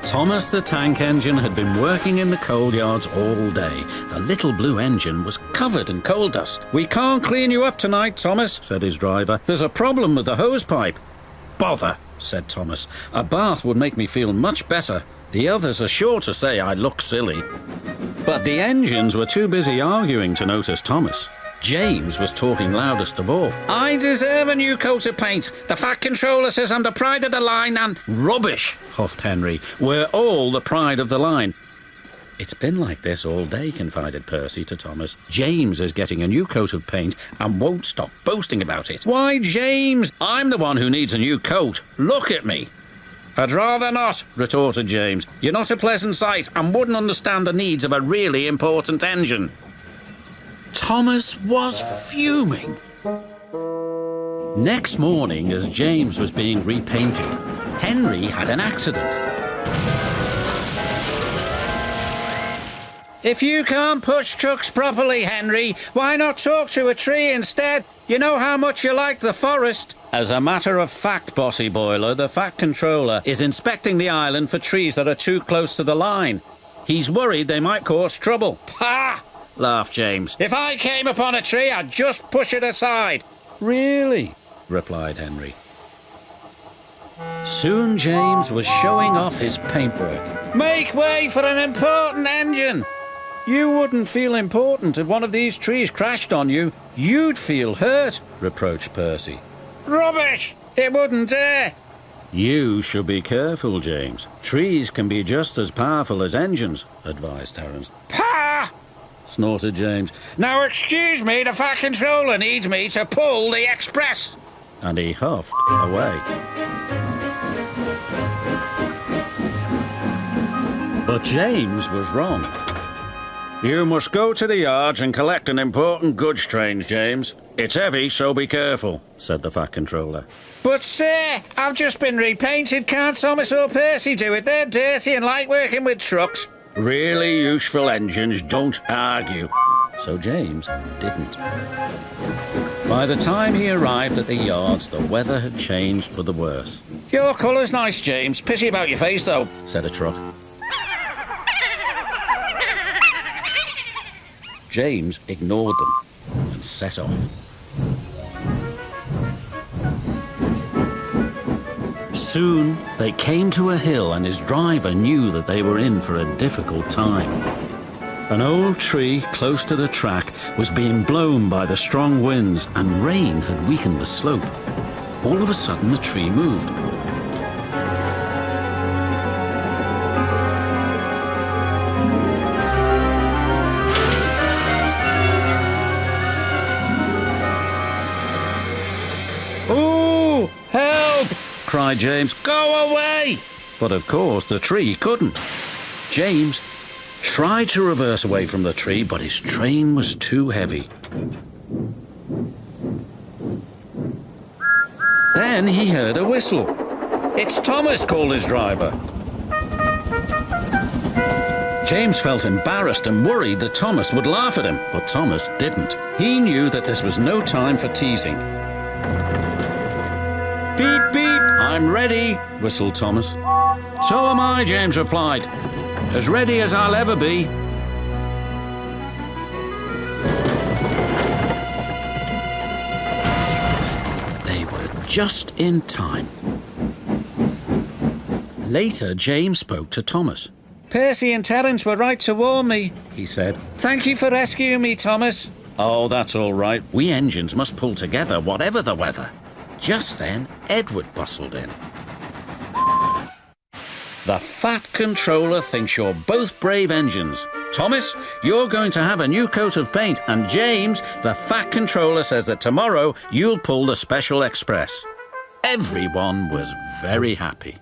Thomas the tank engine had been working in the coal yards all day. The little blue engine was covered in coal dust. "We can't clean you up tonight, Thomas," said his driver. "There's a problem with the hose pipe." "Bother," said Thomas. "A bath would make me feel much better. The others are sure to say I look silly." But the engines were too busy arguing to notice Thomas. James was talking loudest of all. "I deserve a new coat of paint. The Fat Controller says I'm the pride of the line and—" "Rubbish," huffed Henry. "We're all the pride of the line." "It's been like this all day," confided Percy to Thomas. "James is getting a new coat of paint and won't stop boasting about it." "Why, James? I'm the one who needs a new coat. Look at me." "I'd rather not," retorted James. "You're not a pleasant sight and wouldn't understand the needs of a really important engine." Thomas was fuming. Next morning, as James was being repainted, Henry had an accident. "If you can't push trucks properly, Henry, why not talk to a tree instead? You know how much you like the forest." "As a matter of fact, Bossy Boiler, the Fat Controller is inspecting the island for trees that are too close to the line. He's worried they might cause trouble." "Pah!" laughed James. "If I came upon a tree, I'd just push it aside." "Really?" replied Henry. Soon James was showing off his paintwork. "Make way for an important engine." "You wouldn't feel important if one of these trees crashed on you. You'd feel hurt," reproached Percy. "Rubbish! It wouldn't dare." "You should be careful, James. Trees can be just as powerful as engines," advised Terence. "Pah!" snorted James. "Now excuse me, the Fat Controller needs me to pull the express." And he huffed away. But James was wrong. "You must go to the yards and collect an important goods train, James. It's heavy, so be careful," said the Fat Controller. "But sir, I've just been repainted. Can't Thomas or Percy do it? They're dirty and like working with trucks." Really useful engines don't argue. So James didn't. By the time he arrived at the yards, the weather had changed for the worse. "Your colour's nice, James. Pity about your face, though," said a truck. James ignored them and set off. Soon they came to a hill, and his driver knew that they were in for a difficult time. An old tree close to the track was being blown by the strong winds, and rain had weakened the slope. All of a sudden the tree moved. "Ooh, help!" cried James. "Go away!" But of course the tree couldn't. James tried to reverse away from the tree, but his train was too heavy. Then he heard a whistle. "It's Thomas," called his driver. James felt embarrassed and worried that Thomas would laugh at him, but Thomas didn't. He knew that this was no time for teasing. "Beep, beep, I'm ready," whistled Thomas. "So am I," James replied. "As ready as I'll ever be." They were just in time. Later, James spoke to Thomas. "Percy and Terence were right to warn me," he said. "Thank you for rescuing me, Thomas." "Oh, that's all right. We engines must pull together, whatever the weather." Just then, Edward bustled in. "The Fat Controller thinks you're both brave engines. Thomas, you're going to have a new coat of paint, and James, the Fat Controller says that tomorrow you'll pull the Special Express." Everyone was very happy.